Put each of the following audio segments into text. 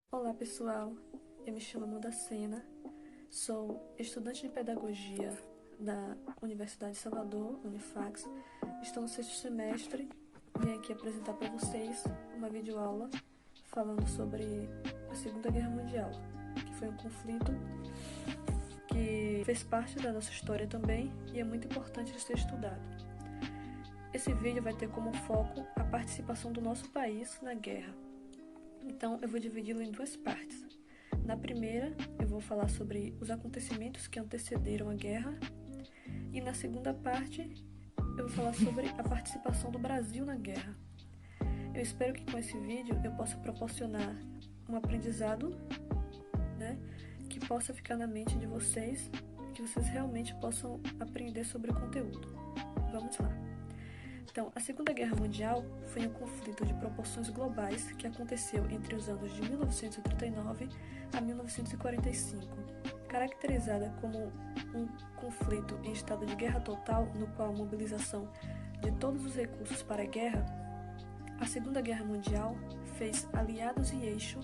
Olá pessoal, eu me chamo Amanda Sena, sou estudante de Pedagogia da Universidade de Salvador, Unifax. Estou no sexto semestre e vim aqui apresentar para vocês uma videoaula falando sobre a Segunda Guerra Mundial, que foi um conflito que fez parte da nossa história também e é muito importante de ser estudado. Esse vídeo vai ter como foco a participação do nosso país na guerra. Então, eu vou dividi-lo em duas partes. Na primeira, eu vou falar sobre os acontecimentos que antecederam a guerra. E na segunda parte, eu vou falar sobre a participação do Brasil na guerra. Eu espero que com esse vídeo eu possa proporcionar um aprendizado, que possa ficar na mente de vocês, que vocês realmente possam aprender sobre o conteúdo. Vamos lá. Então, a Segunda Guerra Mundial foi um conflito de proporções globais que aconteceu entre os anos de 1939 a 1945, caracterizada como um conflito em estado de guerra total, no qual a mobilização de todos os recursos para a guerra. A Segunda Guerra Mundial fez aliados e eixo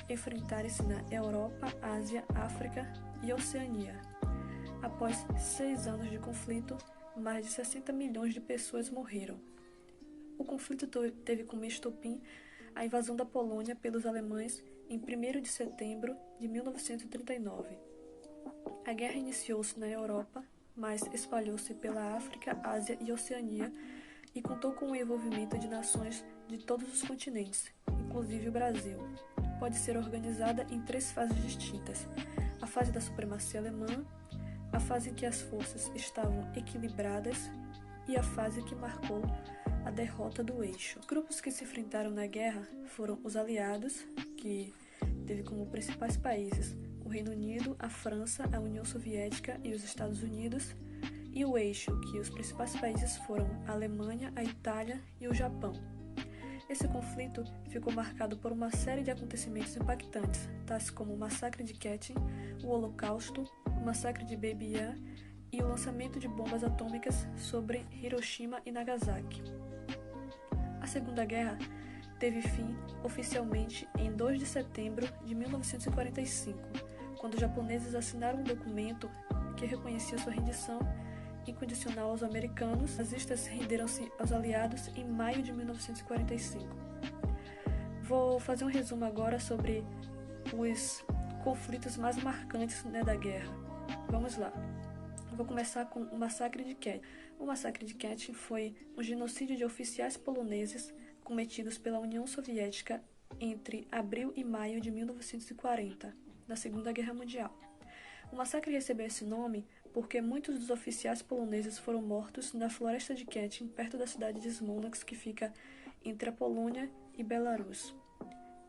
enfrentarem-se na Europa, Ásia, África e Oceania. Após 6 anos de conflito, mais de 60 milhões de pessoas morreram. O conflito teve como estopim a invasão da Polônia pelos alemães em 1º de setembro de 1939. A guerra iniciou-se na Europa, mas espalhou-se pela África, Ásia e Oceania e contou com o envolvimento de nações de todos os continentes, inclusive o Brasil. Pode ser organizada em 3 fases distintas: a fase da supremacia alemã, a fase em que as forças estavam equilibradas e a fase que marcou a derrota do eixo. Os grupos que se enfrentaram na guerra foram os aliados, que teve como principais países o Reino Unido, a França, a União Soviética e os Estados Unidos, e o eixo, que os principais países foram a Alemanha, a Itália e o Japão. Esse conflito ficou marcado por uma série de acontecimentos impactantes, tais como o massacre de Katyn, o Holocausto, o massacre de Baby Yar e o lançamento de bombas atômicas sobre Hiroshima e Nagasaki. A Segunda Guerra teve fim oficialmente em 2 de setembro de 1945, quando os japoneses assinaram um documento que reconhecia sua rendição incondicional aos americanos. Os nazistas renderam-se aos aliados em maio de 1945. Vou fazer um resumo agora sobre os conflitos mais marcantes da guerra. Vamos lá. Vou começar com o massacre de Katyn. O massacre de Katyn foi um genocídio de oficiais poloneses cometidos pela União Soviética entre abril e maio de 1940, na Segunda Guerra Mundial. O massacre recebeu esse nome porque muitos dos oficiais poloneses foram mortos na floresta de Katyn, perto da cidade de Smolensk, que fica entre a Polônia e Belarus.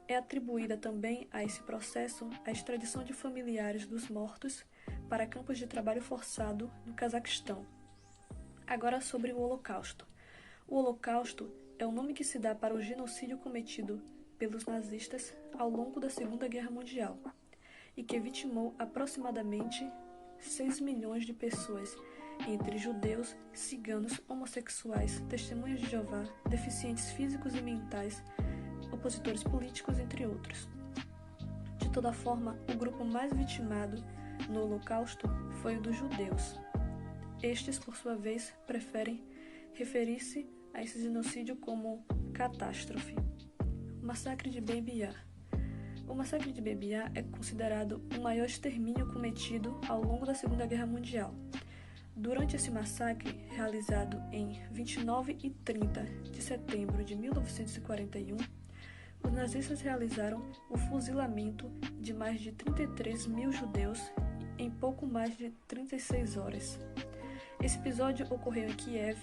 É atribuída também a esse processo a extradição de familiares dos mortos para campos de trabalho forçado no Cazaquistão. Agora sobre o Holocausto. O Holocausto é o nome que se dá para o genocídio cometido pelos nazistas ao longo da Segunda Guerra Mundial e que vitimou aproximadamente 6 milhões de pessoas, entre judeus, ciganos, homossexuais, testemunhas de Jeová, deficientes físicos e mentais, opositores políticos, entre outros. De toda forma, o grupo mais vitimado no Holocausto foi o dos judeus. Estes, por sua vez, preferem referir-se a esse genocídio como catástrofe. O massacre de Baby Yar. O massacre de Baby Yar é considerado o maior extermínio cometido ao longo da Segunda Guerra Mundial. Durante esse massacre, realizado em 29 e 30 de setembro de 1941, os nazistas realizaram o fuzilamento de mais de 33 mil judeus em pouco mais de 36 horas. Esse episódio ocorreu em Kiev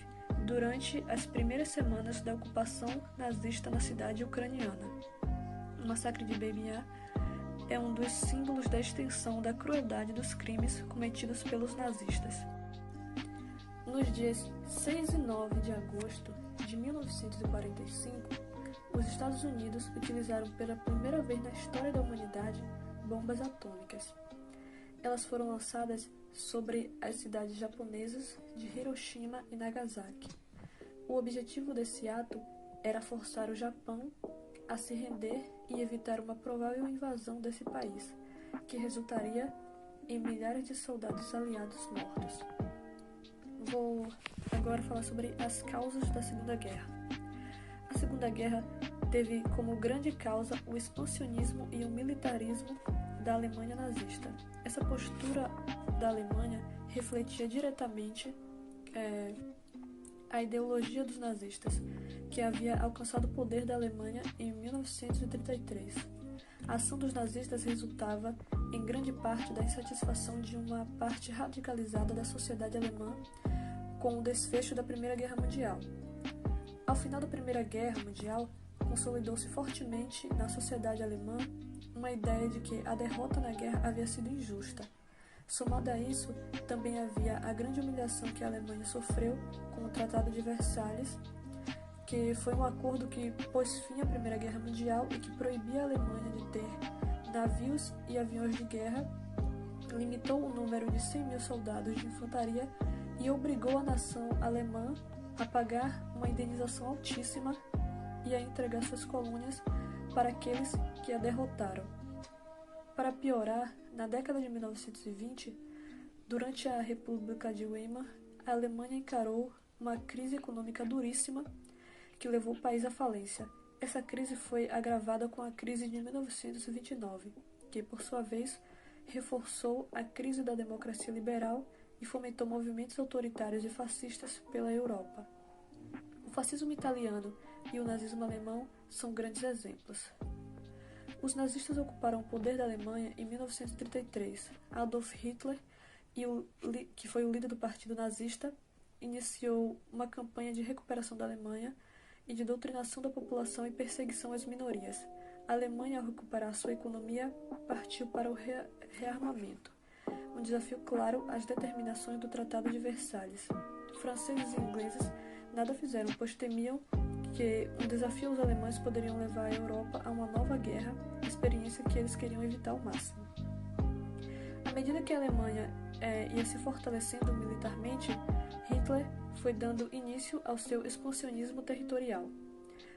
durante as primeiras semanas da ocupação nazista na cidade ucraniana. O massacre de Baby Yar é um dos símbolos da extensão da crueldade dos crimes cometidos pelos nazistas. Nos dias 6 e 9 de agosto de 1945, os Estados Unidos utilizaram pela primeira vez na história da humanidade bombas atômicas. Elas foram lançadas sobre as cidades japonesas de Hiroshima e Nagasaki. O objetivo desse ato era forçar o Japão a se render e evitar uma provável invasão desse país, que resultaria em milhares de soldados aliados mortos. Vou agora falar sobre as causas da Segunda Guerra. A Segunda Guerra teve como grande causa o expansionismo e o militarismo da Alemanha nazista. Essa postura da Alemanha refletia diretamente a ideologia dos nazistas, que havia alcançado o poder da Alemanha em 1933. A ação dos nazistas resultava, em grande parte, da insatisfação de uma parte radicalizada da sociedade alemã com o desfecho da Primeira Guerra Mundial. Ao final da Primeira Guerra Mundial, consolidou-se fortemente na sociedade alemã uma ideia de que a derrota na guerra havia sido injusta. Somado a isso, também havia a grande humilhação que a Alemanha sofreu com o Tratado de Versalhes, que foi um acordo que pôs fim à Primeira Guerra Mundial e que proibia a Alemanha de ter navios e aviões de guerra, limitou o número de 100.000 soldados de infantaria e obrigou a nação alemã a pagar uma indenização altíssima e a entregar suas colônias para aqueles que a derrotaram. Para piorar, na década de 1920, durante a República de Weimar, a Alemanha encarou uma crise econômica duríssima que levou o país à falência. Essa crise foi agravada com a crise de 1929, que, por sua vez, reforçou a crise da democracia liberal e fomentou movimentos autoritários e fascistas pela Europa. O fascismo italiano e o nazismo alemão são grandes exemplos. Os nazistas ocuparam o poder da Alemanha em 1933. Adolf Hitler, que foi o líder do partido nazista, iniciou uma campanha de recuperação da Alemanha e de doutrinação da população e perseguição às minorias. A Alemanha, ao recuperar sua economia, partiu para o rearmamento, um desafio claro às determinações do Tratado de Versalhes. Franceses e ingleses nada fizeram, pois temiam que um desafio aos alemães poderiam levar a Europa a uma nova guerra, experiência que eles queriam evitar ao máximo. À medida que a Alemanha ia se fortalecendo militarmente, Hitler foi dando início ao seu expansionismo territorial.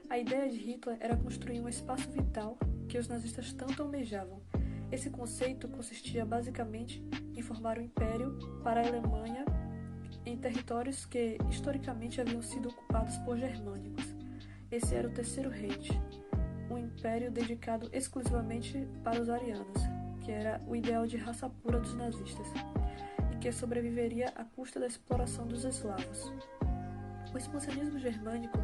A ideia de Hitler era construir um espaço vital que os nazistas tanto almejavam. Esse conceito consistia basicamente em formar um império para a Alemanha em territórios que historicamente haviam sido ocupados por germânicos. Esse era o Terceiro Reich, um império dedicado exclusivamente para os arianos, que era o ideal de raça pura dos nazistas, e que sobreviveria à custa da exploração dos eslavos. O expansionismo germânico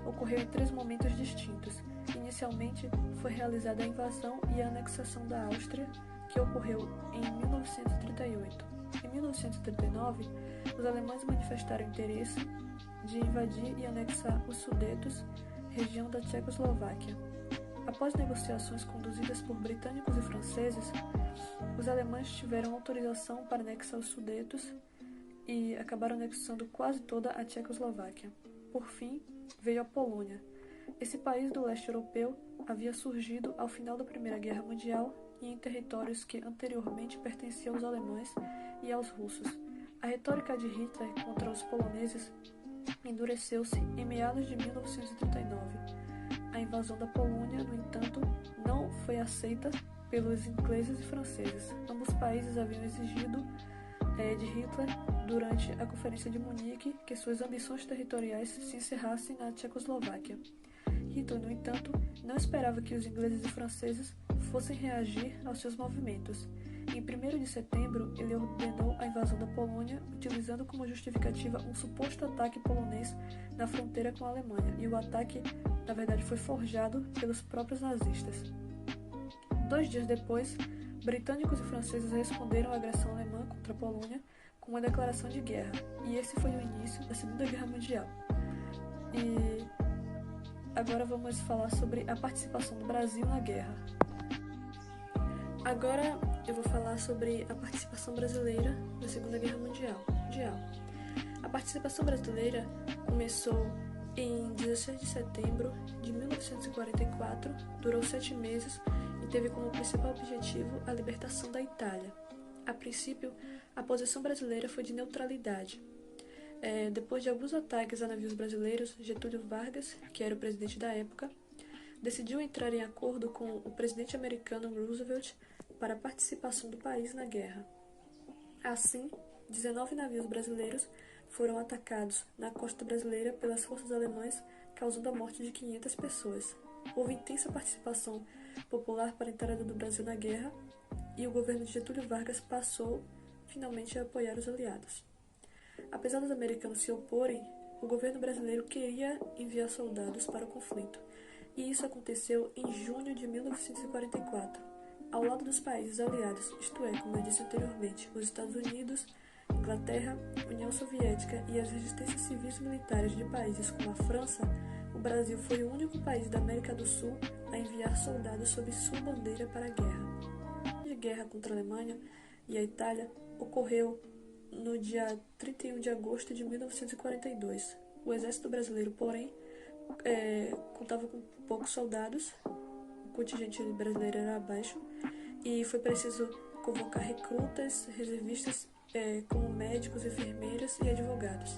ocorreu em 3 momentos distintos. Inicialmente, foi realizada a invasão e a anexação da Áustria, que ocorreu em 1938. Em 1939, os alemães manifestaram interesse de invadir e anexar os Sudetos, região da Tchecoslováquia. Após negociações conduzidas por britânicos e franceses, os alemães tiveram autorização para anexar os Sudetos e acabaram anexando quase toda a Tchecoslováquia. Por fim, veio a Polônia. Esse país do leste europeu havia surgido ao final da Primeira Guerra Mundial e em territórios que anteriormente pertenciam aos alemães e aos russos. A retórica de Hitler contra os poloneses endureceu-se em meados de 1939. A invasão da Polônia, no entanto, não foi aceita pelos ingleses e franceses. Ambos países haviam exigido de Hitler, durante a Conferência de Munique, que suas ambições territoriais se encerrassem na Tchecoslováquia. Hitler, no entanto, não esperava que os ingleses e franceses fossem reagir aos seus movimentos. Em 1º de setembro, ele ordenou a invasão da Polônia, utilizando como justificativa um suposto ataque polonês na fronteira com a Alemanha, e o ataque, na verdade, foi forjado pelos próprios nazistas. 2 dias depois, britânicos e franceses responderam à agressão alemã contra a Polônia com uma declaração de guerra, e esse foi o início da Segunda Guerra Mundial. E agora vamos falar sobre a participação do Brasil na guerra. Agora eu vou falar sobre a participação brasileira na Segunda Guerra Mundial. A participação brasileira começou em 16 de setembro de 1944, durou 7 meses e teve como principal objetivo a libertação da Itália. A princípio, a posição brasileira foi de neutralidade. Depois de alguns ataques a navios brasileiros, Getúlio Vargas, que era o presidente da época, decidiu entrar em acordo com o presidente americano Roosevelt para a participação do país na guerra. Assim, 19 navios brasileiros foram atacados na costa brasileira pelas forças alemãs, causando a morte de 500 pessoas. Houve intensa participação popular para a entrada do Brasil na guerra e o governo de Getúlio Vargas passou finalmente a apoiar os aliados. Apesar dos americanos se oporem, o governo brasileiro queria enviar soldados para o conflito, e isso aconteceu em junho de 1944, ao lado dos países aliados, isto é, como eu disse anteriormente, os Estados Unidos, Inglaterra, União Soviética e as resistências civis e militares de países como a França. O Brasil foi o único país da América do Sul a enviar soldados sob sua bandeira para a guerra. A guerra contra a Alemanha e a Itália ocorreu no dia 31 de agosto de 1942. O exército brasileiro, porém, contava com poucos soldados, o contingente brasileiro era baixo, e foi preciso convocar recrutas, reservistas, como médicos, enfermeiras e advogados.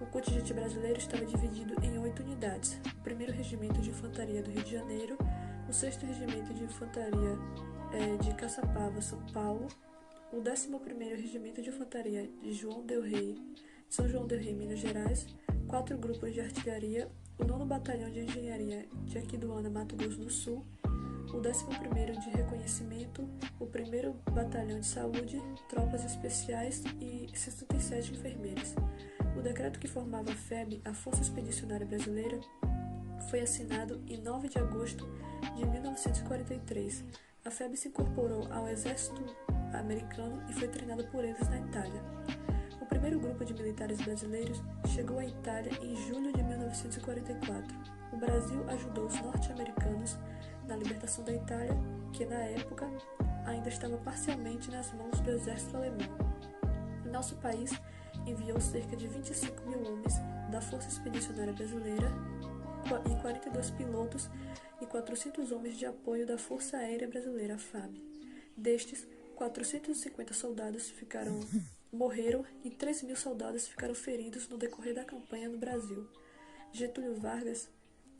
O contingente brasileiro estava dividido em 8 unidades: o 1º Regimento de Infantaria do Rio de Janeiro, o 6º Regimento de Infantaria de Caçapava, São Paulo, o 11º Regimento de Infantaria de São João del Rei, Minas Gerais, 4 grupos de artilharia, o 9º Batalhão de Engenharia de Aquidauana, Mato Grosso do Sul, o 11º de Reconhecimento, o 1º Batalhão de Saúde, tropas especiais e 67 enfermeiras. O decreto que formava a FEB, a Força Expedicionária Brasileira, foi assinado em 9 de agosto de 1943. A FEB se incorporou ao exército americano e foi treinada por eles na Itália. O primeiro grupo de militares brasileiros chegou à Itália em julho de 1944. O Brasil ajudou os norte-americanos na libertação da Itália, que na época ainda estava parcialmente nas mãos do exército alemão. Nosso país enviou cerca de 25 mil homens da Força Expedicionária Brasileira e 42 pilotos e 400 homens de apoio da Força Aérea Brasileira, a FAB. Destes, 450 soldados morreram e 3.000 soldados ficaram feridos no decorrer da campanha no Brasil. Getúlio Vargas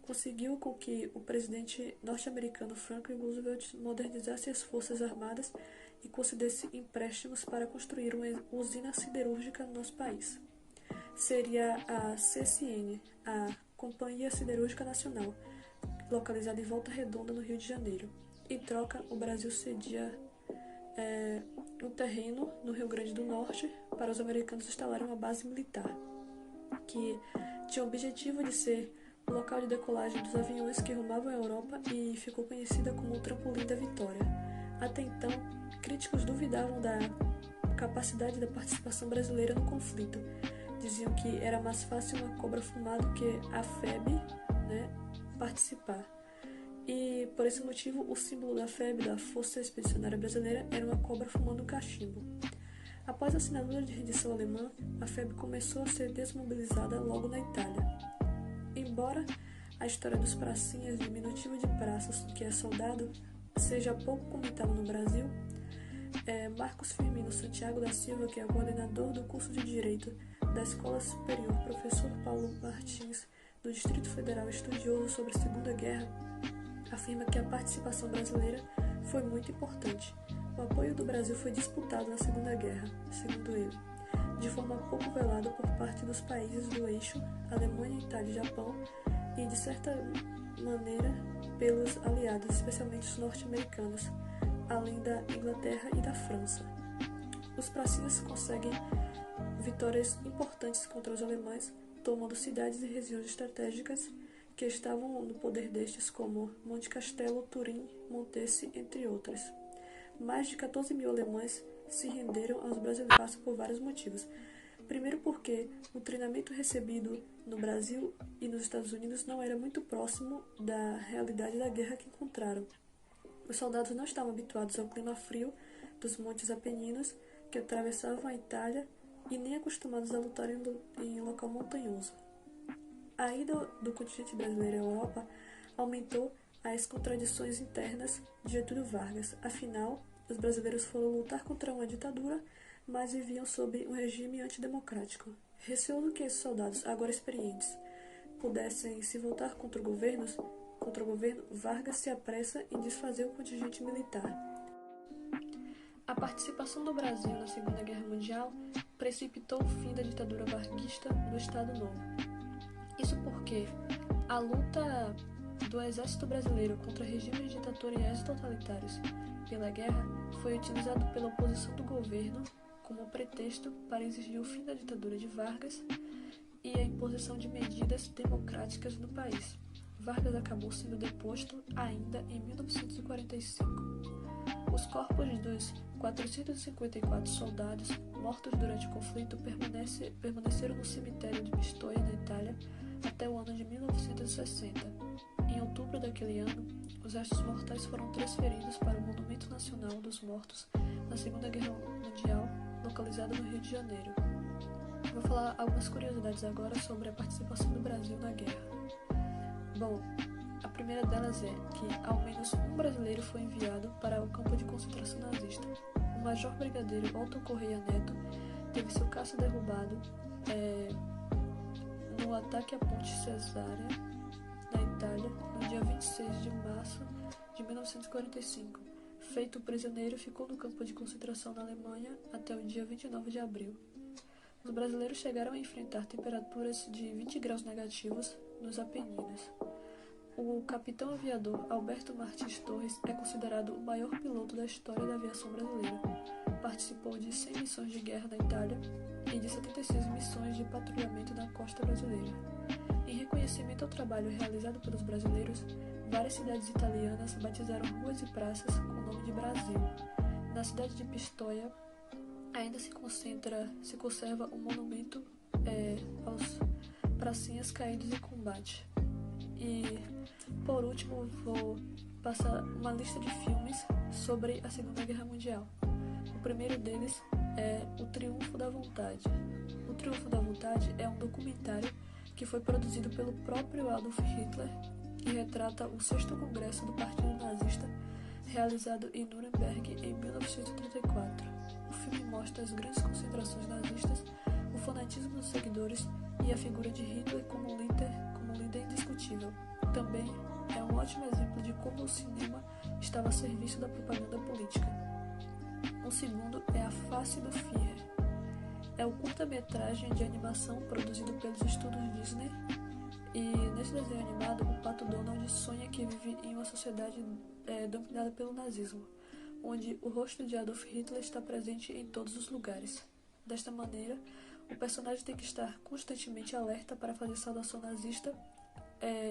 conseguiu com que o presidente norte-americano Franklin Roosevelt modernizasse as forças armadas e concedesse empréstimos para construir uma usina siderúrgica no nosso país. Seria a CSN, a Companhia Siderúrgica Nacional, localizada em Volta Redonda, no Rio de Janeiro. Em troca, o Brasil cedia um terreno no Rio Grande do Norte para os americanos instalarem uma base militar, que tinha o objetivo de ser o local de decolagem dos aviões que rumavam à Europa e ficou conhecida como o Trampolim da Vitória. Até então, críticos duvidavam da capacidade da participação brasileira no conflito. Diziam que era mais fácil uma cobra fumar do que a FEB, participar. E, por esse motivo, o símbolo da FEB, da Força Expedicionária Brasileira, era uma cobra fumando cachimbo. Após a assinatura de rendição alemã, a FEB começou a ser desmobilizada logo na Itália. Embora a história dos pracinhas, diminutivo de praças, que é soldado, seja pouco comentada no Brasil, Marcos Firmino Santiago da Silva, que é o coordenador do curso de Direito da Escola Superior, professor Paulo Martins, do Distrito Federal, estudioso sobre a Segunda Guerra, afirma que a participação brasileira foi muito importante. O apoio do Brasil foi disputado na Segunda Guerra, segundo ele, de forma pouco velada por parte dos países do eixo, Alemanha, Itália e Japão, e de certa maneira pelos aliados, especialmente os norte-americanos, além da Inglaterra e da França. Os pracinhas conseguem vitórias importantes contra os alemães, tomando cidades e regiões estratégicas que estavam no poder destes, como Monte Castelo, Turim, Montese, entre outras. Mais de 14 mil alemães se renderam aos brasileiros por vários motivos. Primeiro porque o treinamento recebido no Brasil e nos Estados Unidos não era muito próximo da realidade da guerra que encontraram. Os soldados não estavam habituados ao clima frio dos montes Apeninos que atravessavam a Itália e nem acostumados a lutar em local montanhoso. A ida do contingente brasileiro à Europa aumentou as contradições internas de Getúlio Vargas. Afinal, os brasileiros foram lutar contra uma ditadura, mas viviam sob um regime antidemocrático. Receoso que esses soldados, agora experientes, pudessem se voltar contra contra o governo, Vargas se apressa em desfazer o contingente militar. A participação do Brasil na Segunda Guerra Mundial precipitou o fim da ditadura varguista do Estado Novo. Isso porque a luta do exército brasileiro contra regimes ditatoriais totalitários pela guerra foi utilizado pela oposição do governo como pretexto para exigir o fim da ditadura de Vargas e a imposição de medidas democráticas no país. Vargas acabou sendo deposto ainda em 1945. Os corpos dos 454 soldados mortos durante o conflito permaneceram no cemitério de Pistoia, na Itália, até o ano de 1960. Em outubro daquele ano, os restos mortais foram transferidos para o Monumento Nacional dos Mortos na Segunda Guerra Mundial, localizado no Rio de Janeiro. Vou falar algumas curiosidades agora sobre a participação do Brasil na guerra. Bom, a primeira delas é que ao menos um brasileiro foi enviado para o campo de concentração nazista. O major brigadeiro Otto Correia Neto teve seu caça derrubado no ataque à Ponte Cesárea, na Itália, no dia 26 de março de 1945. Feito prisioneiro, ficou no campo de concentração na Alemanha até o dia 29 de abril. Os brasileiros chegaram a enfrentar temperaturas de 20 graus negativos nos Apeninos. O capitão aviador Alberto Martins Torres é considerado o maior piloto da história da aviação brasileira. Participou de 100 missões de guerra na Itália e de 76 missões de patrulhamento na costa brasileira. Em reconhecimento ao trabalho realizado pelos brasileiros, várias cidades italianas batizaram ruas e praças com o nome de Brasil. Na cidade de Pistoia, ainda se conserva um monumento aos pracinhas caídos em combate. E, por último, vou passar uma lista de filmes sobre a Segunda Guerra Mundial. O primeiro deles é O Triunfo da Vontade. O Triunfo da Vontade é um documentário que foi produzido pelo próprio Adolf Hitler e retrata o sexto congresso do Partido Nazista, realizado em Nuremberg em 1934. O filme mostra as grandes concentrações nazistas, o fanatismo dos seguidores e a figura de Hitler como líder indiscutível. Também é um ótimo exemplo de como o cinema estava a serviço da propaganda política. O segundo é A Face do Führer. É o curta-metragem de animação produzido pelos estúdios Disney, e nesse desenho animado o Pato Donald sonha que vive em uma sociedade dominada pelo nazismo, onde o rosto de Adolf Hitler está presente em todos os lugares. Desta maneira, o personagem tem que estar constantemente alerta para fazer saudação nazista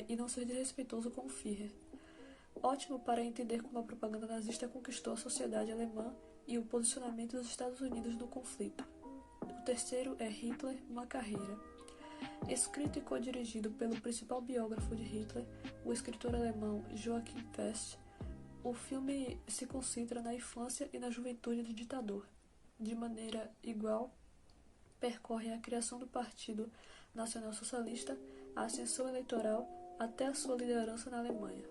e não ser desrespeitoso com o Führer. Ótimo para entender como a propaganda nazista conquistou a sociedade alemã e o posicionamento dos Estados Unidos no conflito. O terceiro é Hitler, uma carreira. Escrito e co-dirigido pelo principal biógrafo de Hitler, o escritor alemão Joachim Fest, o filme se concentra na infância e na juventude do ditador. De maneira igual, percorre a criação do Partido Nacional Socialista, a ascensão eleitoral até a sua liderança na Alemanha.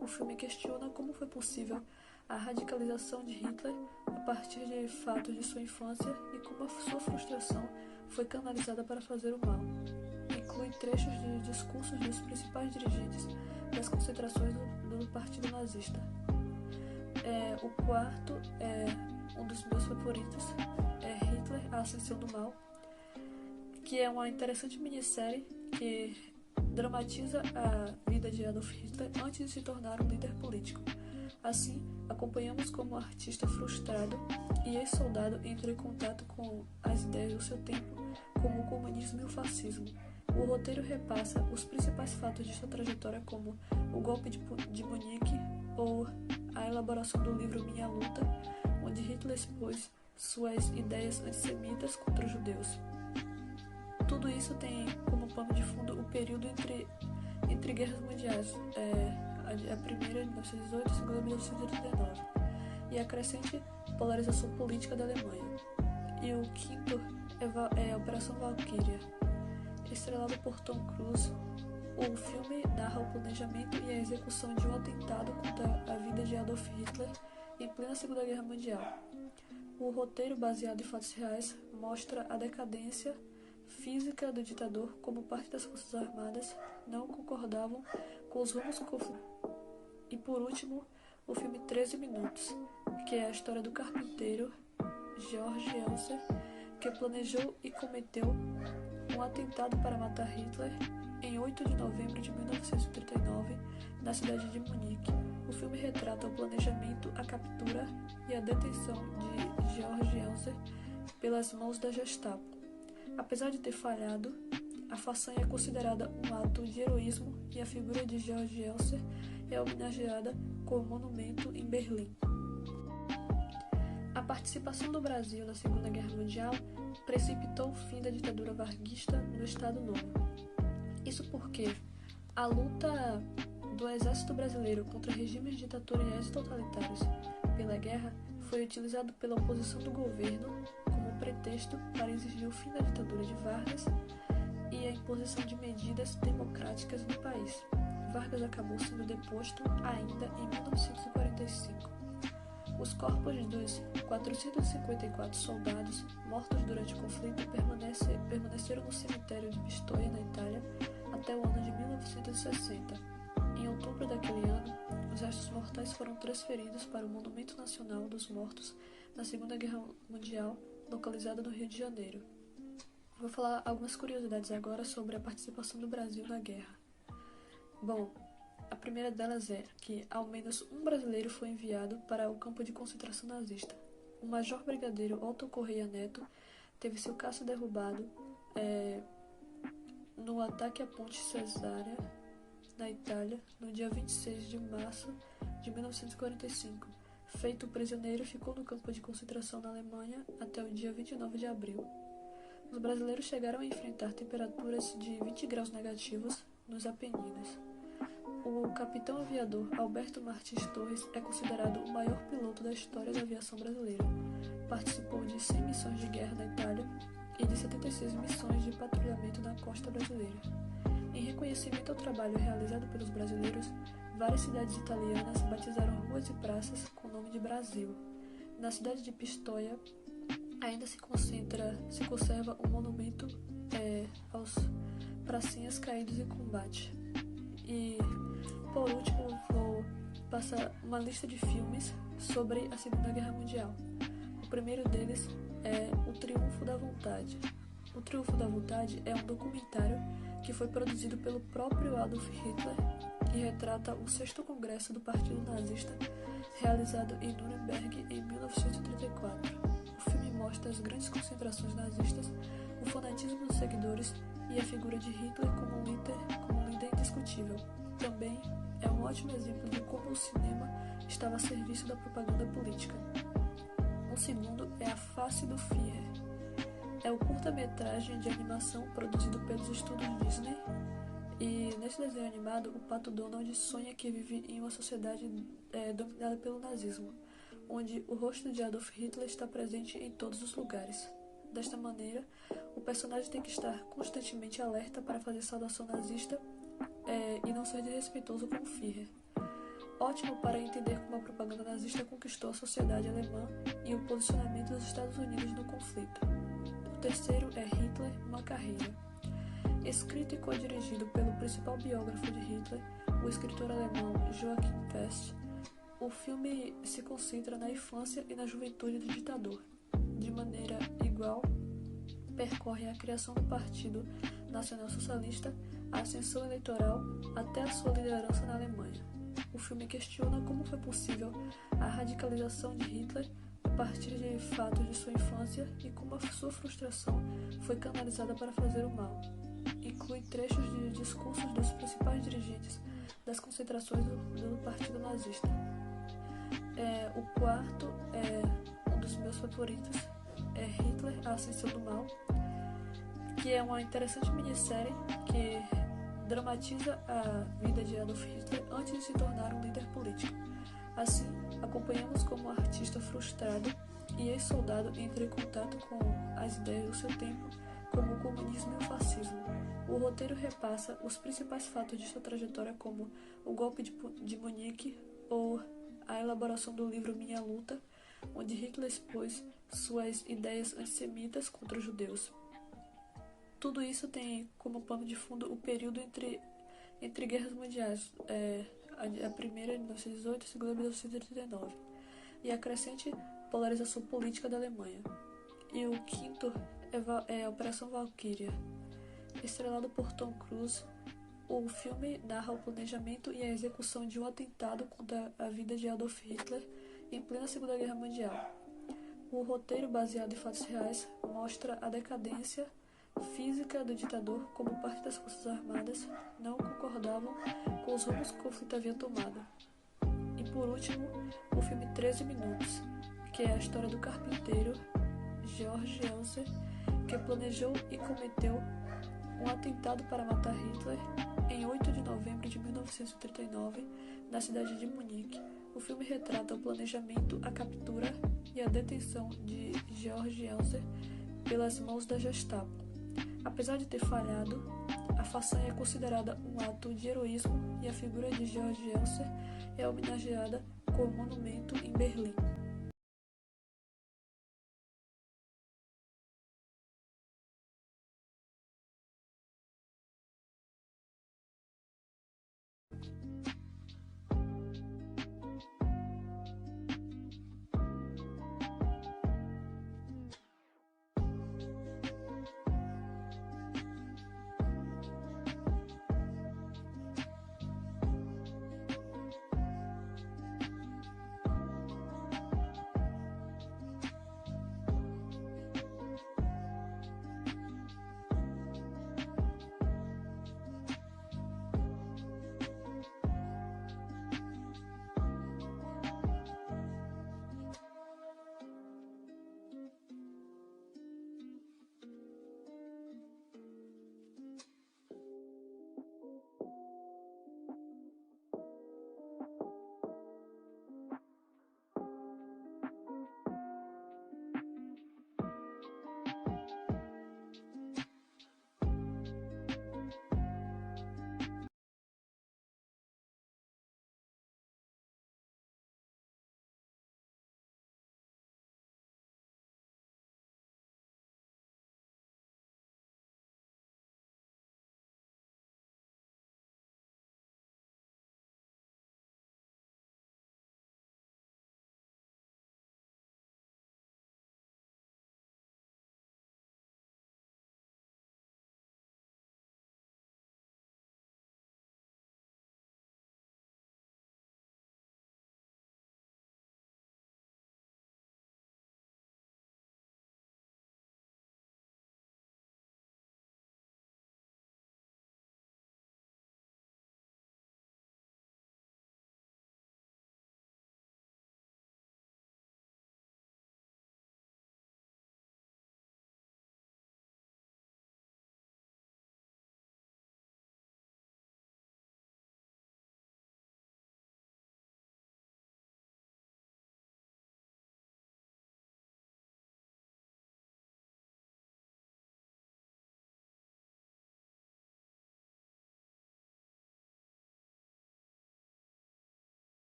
O filme questiona como foi possível a radicalização de Hitler a partir de fatos de sua infância e como a sua frustração foi canalizada para fazer o mal. Inclui trechos de discursos dos principais dirigentes das concentrações do Partido Nazista. O quarto é um dos meus favoritos, é Hitler, a Ascensão do Mal, que é uma interessante minissérie que dramatiza a vida de Adolf Hitler antes de se tornar um líder político. Assim, acompanhamos como um artista frustrado e ex-soldado entrou em contato com as ideias do seu tempo, como o comunismo e o fascismo. O roteiro repassa os principais fatos de sua trajetória, como o golpe de Munique ou a elaboração do livro Minha Luta, onde Hitler expôs suas ideias antissemitas contra os judeus. Tudo isso tem como pano de fundo o período entre guerras mundiais, a primeira em 1918 e a segunda em 1939, e a crescente polarização política da Alemanha. E o quinto é a Operação Valkyria. Estrelado por Tom Cruise, o filme narra o planejamento e a execução de um atentado contra a vida de Adolf Hitler em plena Segunda Guerra Mundial. O roteiro, baseado em fatos reais, mostra a decadência física do ditador, como parte das Forças Armadas não concordavam com os rumos e por último, o filme 13 Minutos, que é a história do carpinteiro Georg Elser, que planejou e cometeu um atentado para matar Hitler em 8 de novembro de 1939, na cidade de Munique. O filme retrata o planejamento, a captura e a detenção de Georg Elser pelas mãos da Gestapo. Apesar de ter falhado, a façanha é considerada um ato de heroísmo e a figura de Georg Elser é homenageada com um monumento em Berlim. A participação do Brasil na Segunda Guerra Mundial precipitou o fim da ditadura varguista no Estado Novo. Isso porque a luta do exército brasileiro contra regimes ditatoriais totalitários pela guerra foi utilizado pela oposição do governo como pretexto para exigir o fim da ditadura de Vargas e a imposição de medidas democráticas no país. Vargas acabou sendo deposto ainda em 1945. Os corpos dos 454 soldados mortos durante o conflito permaneceram no cemitério de Pistoia, na Itália, até o ano de 1960. Em outubro daquele ano, os restos mortais foram transferidos para o Monumento Nacional dos Mortos na Segunda Guerra Mundial, localizado no Rio de Janeiro. Vou falar algumas curiosidades agora sobre a participação do Brasil na guerra. Bom, a primeira delas é que ao menos um brasileiro foi enviado para o campo de concentração nazista. O major brigadeiro Otto Correia Neto teve seu caça derrubado no ataque à Ponte Cesárea, na Itália, no dia 26 de março de 1945. Feito prisioneiro, ficou no campo de concentração na Alemanha até o dia 29 de abril. Os brasileiros chegaram a enfrentar temperaturas de 20 graus negativos nos Apeninos. O capitão aviador Alberto Martins Torres é considerado o maior piloto da história da aviação brasileira. Participou de 100 missões de guerra na Itália e de 76 missões de patrulhamento na costa brasileira. Em reconhecimento ao trabalho realizado pelos brasileiros, várias cidades italianas batizaram ruas e praças com o nome de Brasil. Na cidade de Pistoia, ainda se conserva um monumento aos pracinhas caídos em combate. E, por último, vou passar uma lista de filmes sobre a Segunda Guerra Mundial. O primeiro deles é O Triunfo da Vontade. O Triunfo da Vontade é um documentário que foi produzido pelo próprio Adolf Hitler e retrata o 6º Congresso do Partido Nazista, realizado em Nuremberg em 1934. O filme mostra as grandes concentrações nazistas, o fanatismo dos seguidores e a figura de Hitler como um líder indiscutível. Também é um ótimo exemplo de como o cinema estava a serviço da propaganda política. O segundo é A Face do Führer. É o curta-metragem de animação produzido pelos estúdios Disney, e nesse desenho animado o Pato Donald sonha que vive em uma sociedade dominada pelo nazismo, onde o rosto de Adolf Hitler está presente em todos os lugares. Desta maneira, o personagem tem que estar constantemente alerta para fazer saudação nazista e não ser desrespeitoso com o Führer. Ótimo para entender como a propaganda nazista conquistou a sociedade alemã e o posicionamento dos Estados Unidos no conflito. O terceiro é Hitler, uma carreira. Escrito e co-dirigido pelo principal biógrafo de Hitler, o escritor alemão Joachim Fest, o filme se concentra na infância e na juventude do ditador. De maneira igual, percorre a criação do Partido Nacional Socialista, a ascensão eleitoral até a sua liderança na Alemanha. O filme questiona como foi possível a radicalização de Hitler a partir de fatos de sua infância e como a sua frustração foi canalizada para fazer o mal. Inclui trechos de discursos dos principais dirigentes das concentrações do Partido Nazista. O quarto é um dos meus favoritos, é Hitler, a Ascensão do Mal, que é uma interessante minissérie que dramatiza a vida de Adolf Hitler antes de se tornar um líder político. Assim, acompanhamos como um artista frustrado e ex-soldado entra em contato com as ideias do seu tempo, como o comunismo e o fascismo. O roteiro repassa os principais fatos de sua trajetória, como o golpe de Munique ou a elaboração do livro Minha Luta, onde Hitler expôs suas ideias antissemitas contra os judeus. Tudo isso tem como pano de fundo o período entre entre guerras mundiais, a primeira em 1918 e a segunda em 1939, e a crescente polarização política da Alemanha. E o quinto é a Operação Valkyria. Estrelado por Tom Cruise, o filme narra o planejamento e a execução de um atentado contra a vida de Adolf Hitler em plena Segunda Guerra Mundial. O roteiro, baseado em fatos reais, mostra a decadência física do ditador como parte das Forças Armadas não concordavam com os rumos que o conflito havia tomado. E por último, o filme 13 Minutos, que é a história do carpinteiro Georg Elser, que planejou e cometeu um atentado para matar Hitler em 8 de novembro de 1939, na cidade de Munique. O filme retrata o planejamento, a captura e a detenção de Georg Elser pelas mãos da Gestapo. Apesar de ter falhado, a façanha é considerada um ato de heroísmo e a figura de Georg Elser é homenageada com um monumento em Berlim.